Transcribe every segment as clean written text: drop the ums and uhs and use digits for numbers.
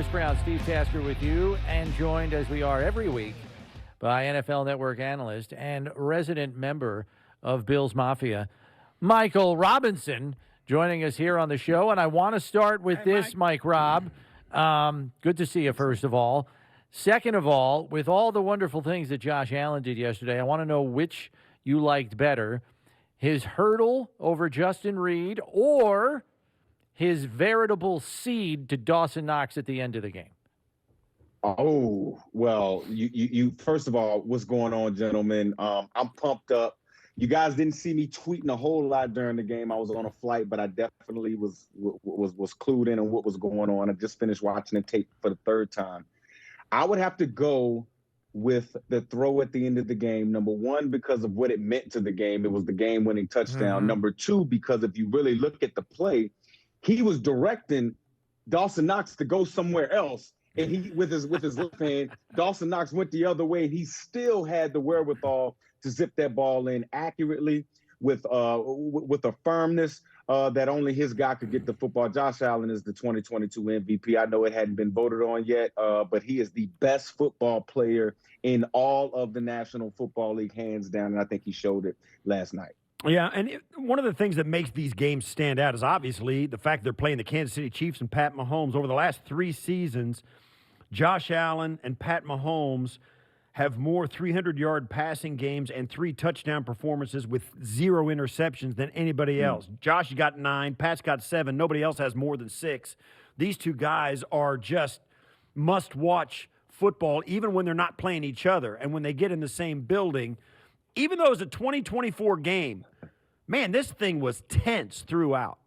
Chris Brown, Steve Tasker with you, and joined as we are every week by NFL Network analyst and resident member of Bills Mafia, Michael Robinson, joining us here on the show. And I want to start with this, Mike Rob. Good to see you, first of all. Second of all, with all the wonderful things that Josh Allen did yesterday, I want to know which you liked better, his hurdle over Justin Reed or his veritable seed to Dawson Knox at the end of the game. Oh, well, you first of all, what's going on, gentlemen? I'm pumped up. You guys didn't see me tweeting a whole lot during the game. I was on a flight, but I definitely was clued in on what was going on. I just finished watching the tape for the third time. I would have to go with the throw at the end of the game. Number one, because of what it meant to the game. It was the game-winning touchdown. Mm-hmm. Number two, because if you really look at the play, he was directing Dawson Knox to go somewhere else. And he, with his left hand, Dawson Knox went the other way. He still had the wherewithal to zip that ball in accurately with a firmness that only his guy could get the football. Josh Allen is the 2022 MVP. I know it hadn't been voted on yet, but he is the best football player in all of the National Football League, hands down, and I think he showed it last night. Yeah, and one of the things that makes these games stand out is obviously the fact they're playing the Kansas City Chiefs and Pat Mahomes. Over the last 3 seasons, Josh Allen and Pat Mahomes have more 300-yard passing games and 3 touchdown performances with 0 interceptions than anybody else. Josh got 9, Pat's got 7. Nobody else has more than 6. These two guys are just must-watch football, even when they're not playing each other. And when they get in the same building, even though it was a 2024 game, man, this thing was tense throughout.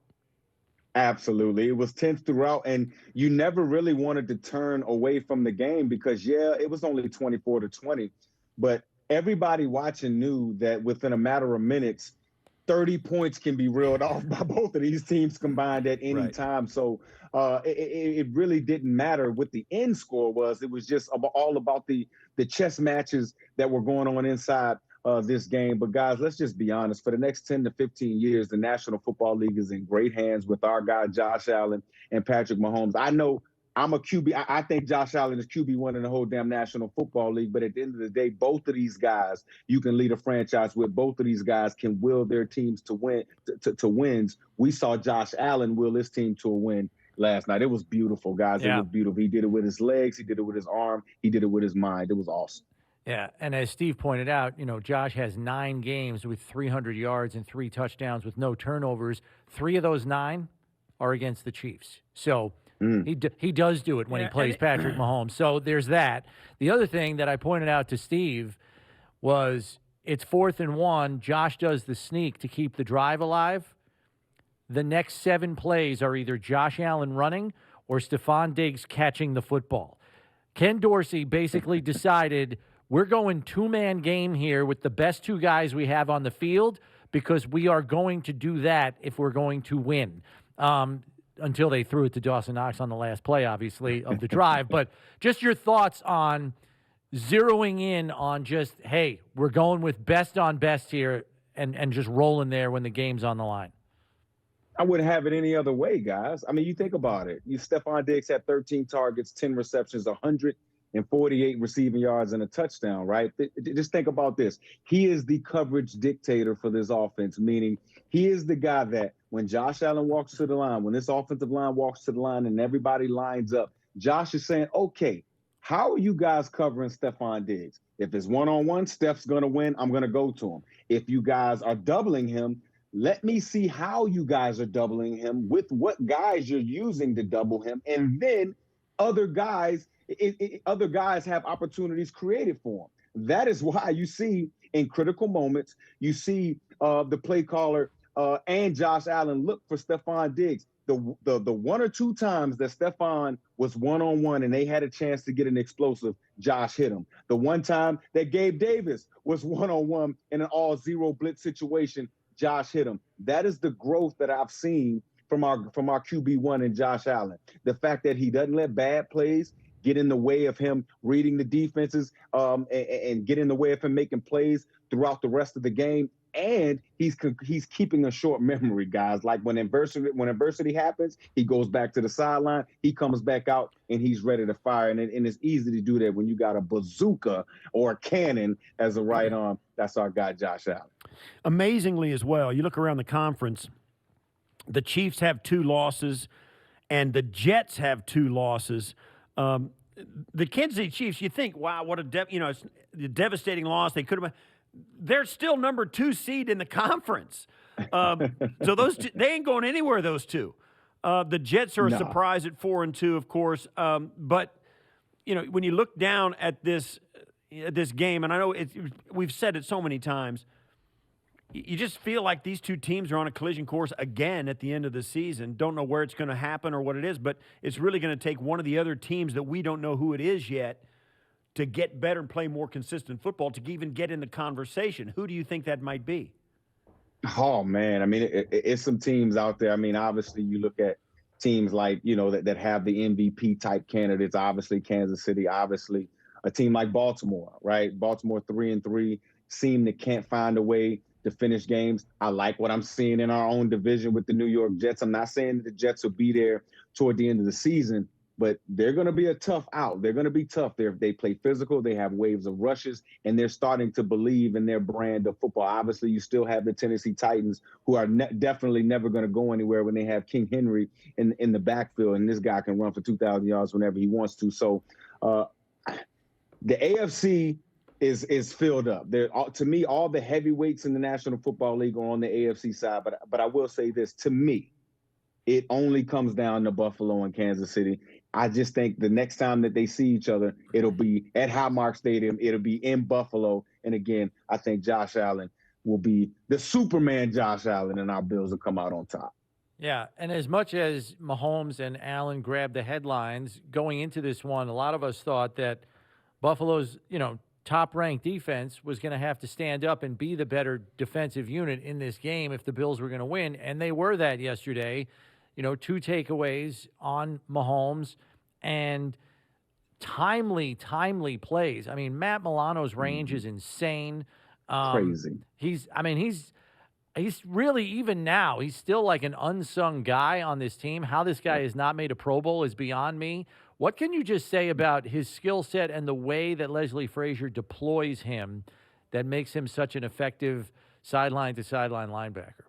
Absolutely. It was tense throughout, and you never really wanted to turn away from the game because, yeah, it was only 24-20, but everybody watching knew that within a matter of minutes, 30 points can be reeled off by both of these teams combined at any time. So it really didn't matter what the end score was. It was just all about the chess matches that were going on inside this game. But guys, let's just be honest. For the next 10 to 15 years, the National Football League is in great hands with our guy, Josh Allen and Patrick Mahomes. I know I'm a QB. I think Josh Allen is QB1 in the whole damn National Football League. But at the end of the day, both of these guys, you can lead a franchise with. Both of these guys can will their teams to wins. We saw Josh Allen will his team to a win last night. It was beautiful, guys. Yeah. It was beautiful. He did it with his legs. He did it with his arm. He did it with his mind. It was awesome. Yeah, and as Steve pointed out, Josh has 9 games with 300 yards and 3 touchdowns with no turnovers. 3 of those 9 are against the Chiefs. So he does do it when he plays Patrick Mahomes. So there's that. The other thing that I pointed out to Steve was it's 4th and 1. Josh does the sneak to keep the drive alive. The next 7 plays are either Josh Allen running or Stefon Diggs catching the football. Ken Dorsey basically decided we're going 2-man game here with the best 2 guys we have on the field because we are going to do that if we're going to win. Until they threw it to Dawson Knox on the last play, obviously, of the drive. But just your thoughts on zeroing in on just, hey, we're going with best on best here and just rolling there when the game's on the line. I wouldn't have it any other way, guys. I mean, you think about it. Stefon Diggs had 13 targets, 10 receptions, 148 receiving yards and a touchdown, right? Just think about this. He is the coverage dictator for this offense, meaning he is the guy that when Josh Allen walks to the line, when this offensive line walks to the line and everybody lines up, Josh is saying, okay, how are you guys covering Stefon Diggs? If it's one-on-one, Steph's going to win. I'm going to go to him. If you guys are doubling him, let me see how you guys are doubling him, with what guys you're using to double him, and then other guys have opportunities created for him. That is why you see in critical moments, you see the play caller and Josh Allen look for Stefon Diggs. The 1 or 2 times that Stefon was one-on-one and they had a chance to get an explosive, Josh hit him. The one time that Gabe Davis was one-on-one in an all-zero blitz situation, Josh hit him. That is the growth that I've seen from our QB1 and Josh Allen. The fact that he doesn't let bad plays get in the way of him reading the defenses and get in the way of him making plays throughout the rest of the game. and he's keeping a short memory, guys. Like when adversity happens, he goes back to the sideline, he comes back out, and he's ready to fire. And it's easy to do that when you got a bazooka or a cannon as a right arm. That's our guy, Josh Allen. Amazingly as well, you look around the conference, the Chiefs have 2 losses, and the Jets have 2 losses. The Kansas City Chiefs, you think, wow, what it's a devastating loss. They could have been. They're still number 2 seed in the conference. So they ain't going anywhere, those 2. The Jets are a surprise at 4-2, of course. But, when you look down at this game, and I know we've said it so many times, you just feel like these 2 teams are on a collision course again at the end of the season. Don't know where it's going to happen or what it is, but it's really going to take one of the other teams that we don't know who it is yet to get better and play more consistent football to even get in the conversation. Who do you think that might be? Oh, man. I mean, it's some teams out there. I mean, obviously, you look at teams like, that have the MVP type candidates, obviously Kansas City, obviously a team like Baltimore, right? Baltimore 3-3 can't find a way to finish games. I like what I'm seeing in our own division with the New York Jets. I'm not saying that the Jets will be there toward the end of the season, but they're going to be a tough out. They're going to be tough. They play physical. They have waves of rushes, and they're starting to believe in their brand of football. Obviously, you still have the Tennessee Titans, who are definitely never going to go anywhere when they have King Henry in the backfield, and this guy can run for 2,000 yards whenever he wants to. So the AFC is filled up. To me, all the heavyweights in the National Football League are on the AFC side. But I will say this, to me, it only comes down to Buffalo and Kansas City. I just think the next time that they see each other, it'll be at Highmark Stadium. It'll be in Buffalo. And again, I think Josh Allen will be the Superman Josh Allen, and our Bills will come out on top. Yeah, and as much as Mahomes and Allen grabbed the headlines going into this one, a lot of us thought that Buffalo's, top-ranked defense was going to have to stand up and be the better defensive unit in this game if the Bills were going to win, and they were that yesterday. 2 takeaways on Mahomes and timely plays. I mean, Matt Milano's range is insane. Crazy. He's really, even now, he's still like an unsung guy on this team. How this guy has not made a Pro Bowl is beyond me. What can you just say about his skill set and the way that Leslie Frazier deploys him that makes him such an effective sideline-to-sideline linebacker?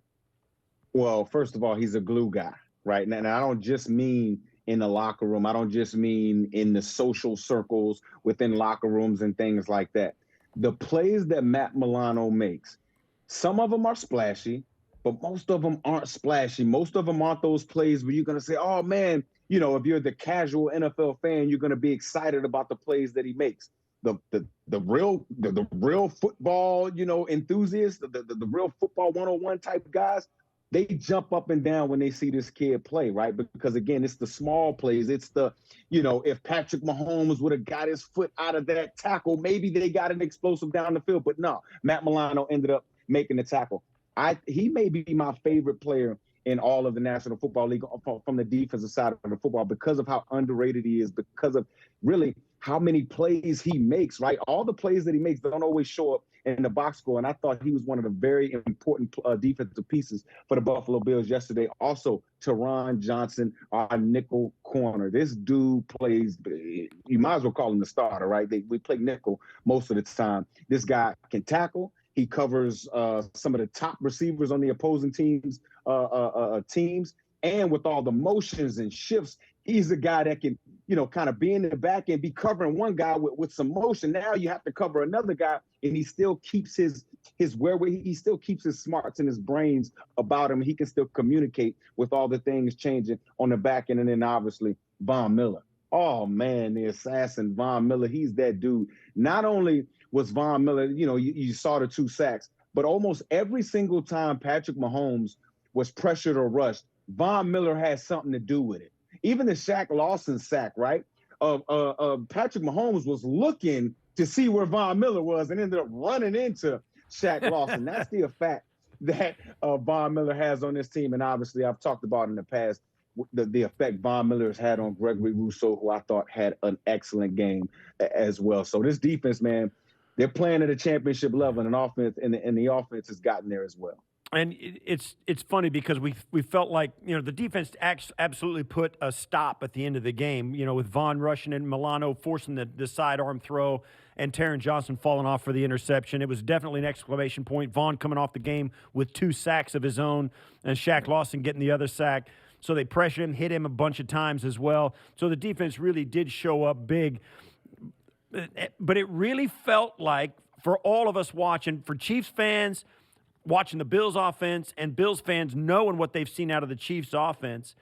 Well, first of all, he's a glue guy, right? And I don't just mean in the locker room. I don't just mean in the social circles within locker rooms and things like that. The plays that Matt Milano makes, some of them are splashy, but most of them aren't splashy. Most of them aren't those plays where you're going to say, oh, man, if you're the casual NFL fan, you're going to be excited about the plays that he makes. The real football, enthusiasts, the real football 101 type guys, they jump up and down when they see this kid play, right? Because, again, it's the small plays. It's the, if Patrick Mahomes would have got his foot out of that tackle, maybe they got an explosive down the field. But no, Matt Milano ended up making the tackle. He may be my favorite player in all of the National Football League from the defensive side of the football because of how underrated he is, because of really how many plays he makes, right? All the plays that he makes don't always show up in the box score, and I thought he was one of the very important defensive pieces for the Buffalo Bills yesterday. Also, Taron Johnson, our nickel corner. This dude plays, you might as well call him the starter, right? We play nickel most of the time. This guy can tackle. He covers some of the top receivers on the opposing teams, and with all the motions and shifts, he's a guy that can, kind of be in the back and be covering one guy with some motion. Now you have to cover another guy, and he still keeps his he still keeps his smarts and his brains about him. He can still communicate with all the things changing on the back end, and then obviously Von Miller. Oh man, the assassin Von Miller, he's that dude. Not only was Von Miller, you saw the 2 sacks, but almost every single time Patrick Mahomes was pressured or rushed, Von Miller had something to do with it. Even the Shaq Lawson sack, right? Patrick Mahomes was looking to see where Von Miller was and ended up running into Shaq Lawson. That's the effect that Von Miller has on this team. And obviously, I've talked about in the past the effect Von Miller has had on Gregory Rousseau, who I thought had an excellent game as well. So this defense, man, They're playing at a championship level, and the offense has gotten there as well. And it's funny because we felt like, the defense absolutely put a stop at the end of the game, with Vaughn rushing in, Milano forcing the sidearm throw, and Taron Johnson falling off for the interception. It was definitely an exclamation point. Vaughn coming off the game with 2 sacks of his own, and Shaq Lawson getting the other sack. So they pressured him, hit him a bunch of times as well. So the defense really did show up big. But it really felt like, for all of us watching, for Chiefs fans watching the Bills offense and Bills fans knowing what they've seen out of the Chiefs offense,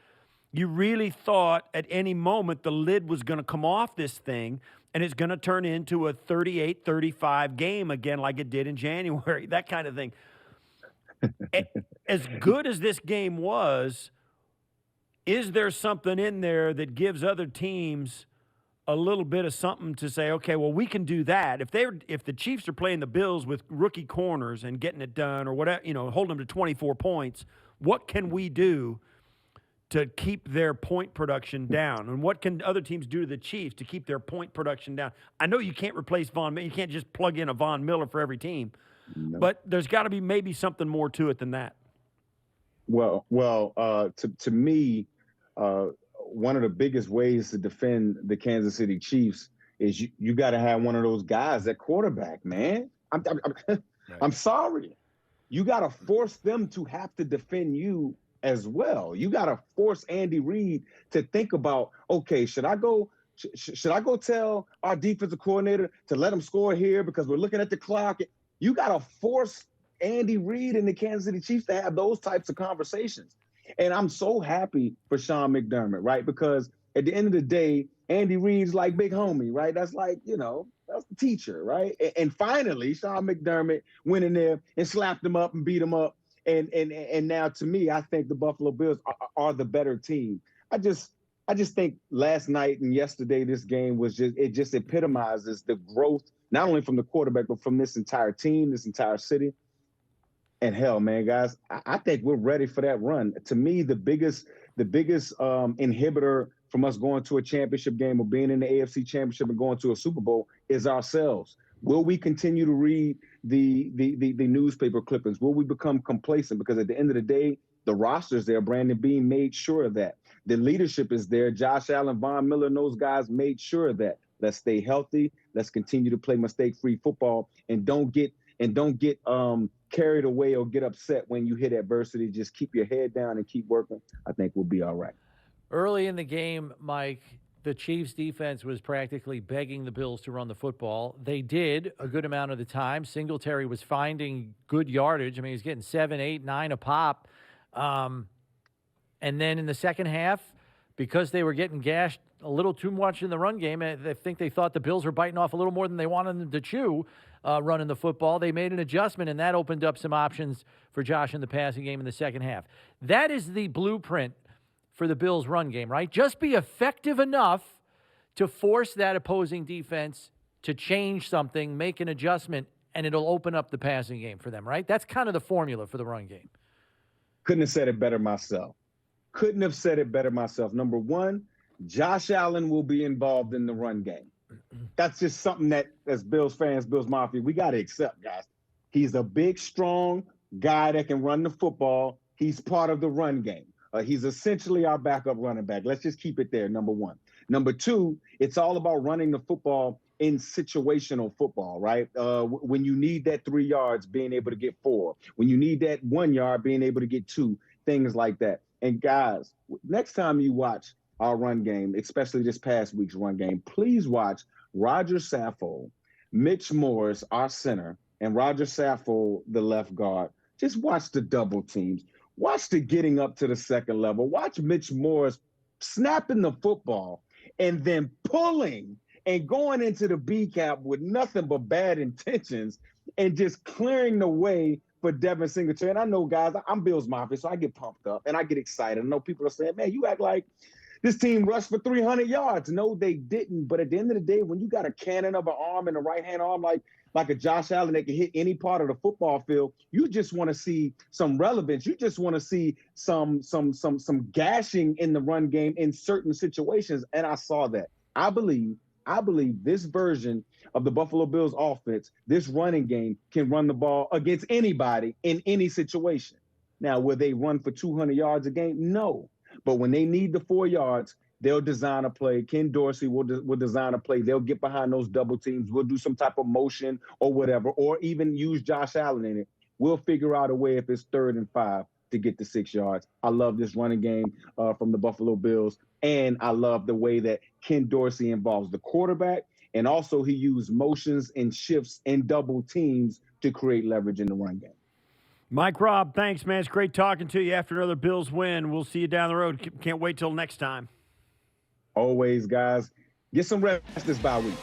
you really thought at any moment the lid was going to come off this thing and it's going to turn into a 38-35 game again like it did in January, that kind of thing. As good as this game was, is there something in there that gives other teams a little bit of something to say, okay, well, we can do that. If the Chiefs are playing the Bills with rookie corners and getting it done, or whatever, holding them to 24 points, what can we do to keep their point production down? And what can other teams do to the Chiefs to keep their point production down? I know you can't replace Von Miller. You can't just plug in a Von Miller for every team. No. But there's got to be maybe something more to it than that. Well, to me, one of the biggest ways to defend the Kansas City Chiefs is you got to have one of those guys at quarterback, man. I'm sorry. You got to force them to have to defend you as well. You got to force Andy Reid to think about, okay, should I go tell our defensive coordinator to let him score here because we're looking at the clock? You got to force Andy Reid and the Kansas City Chiefs to have those types of conversations. And I'm so happy for Sean McDermott, right? Because at the end of the day, Andy Reid's like big homie, right? That's like, that's the teacher, right? And finally, Sean McDermott went in there and slapped him up and beat him up. And now, to me, I think the Buffalo Bills are the better team. I just think last night and yesterday, this game was just epitomizes the growth, not only from the quarterback, but from this entire team, this entire city. And hell, man, guys, I think we're ready for that run. To me, the biggest inhibitor from us going to a championship game or being in the AFC Championship and going to a Super Bowl is ourselves. Will we continue to read the newspaper clippings? Will we become complacent? Because at the end of the day, the roster's there. Brandon Beane made sure of that. The leadership is there. Josh Allen, Von Miller, and those guys made sure of that. Let's stay healthy. Let's continue to play mistake-free football and don't get carried away or get upset when you hit adversity. Just keep your head down and keep working. I think we'll be all right. Early in the game, Mike, the Chiefs defense was practically begging the Bills to run the football. They did a good amount of the time. Singletary was finding good yardage. I mean, he's getting 7, 8, 9 a pop. And then in the second half, because they were getting gashed a little too much in the run game, I think they thought the Bills were biting off a little more than they wanted them to chew running the football. They made an adjustment, and that opened up some options for Josh in the passing game in the second half. That is the blueprint for the Bills' run game, right? Just be effective enough to force that opposing defense to change something, make an adjustment, and it'll open up the passing game for them, right? That's kind of the formula for the run game. Couldn't have said it better myself. Number one, Josh Allen will be involved in the run game. That's just something that, as Bills fans, Bills Mafia, we got to accept, guys. He's a big, strong guy that can run the football. He's part of the run game. He's essentially our backup running back. Let's just keep it there, number one. Number two, it's all about running the football in situational football, right? When you need that 3 yards, being able to get 4. When you need that 1 yard, being able to get 2, things like that. And guys, next time you watch our run game, especially this past week's run game, please watch Roger Saffold, Mitch Morris, our center, and Roger Saffold, the left guard. Just watch the double teams. Watch the getting up to the second level. Watch Mitch Morris snapping the football and then pulling and going into the B cap with nothing but bad intentions and just clearing the way for Devin Singletary. And I know, guys, I'm Bills Mafia, so I get pumped up and I get excited. I know people are saying, man, you act like this team rushed for 300 yards. No, they didn't. But at the end of the day, when you got a cannon of an arm and a right-hand arm like a Josh Allen that can hit any part of the football field, you just want to see some relevance. You just want to see some gashing in the run game in certain situations. And I saw that. I believe I believe this version of the Buffalo Bills offense, this running game, can run the ball against anybody in any situation. Now, will they run for 200 yards a game? No. But when they need the 4 yards, they'll design a play. Ken Dorsey will design a play. They'll get behind those double teams. We'll do some type of motion or whatever, or even use Josh Allen in it. We'll figure out a way if it's 3rd and 5 to get the 6 yards. I love this running game from the Buffalo Bills, and I love the way that Ken Dorsey involves the quarterback, and also he used motions and shifts and double teams to create leverage in the run game. Mike Robb, thanks, man. It's great talking to you after another Bills win. We'll see you down the road. Can't wait till next time. Always, guys. Get some rest this bye week.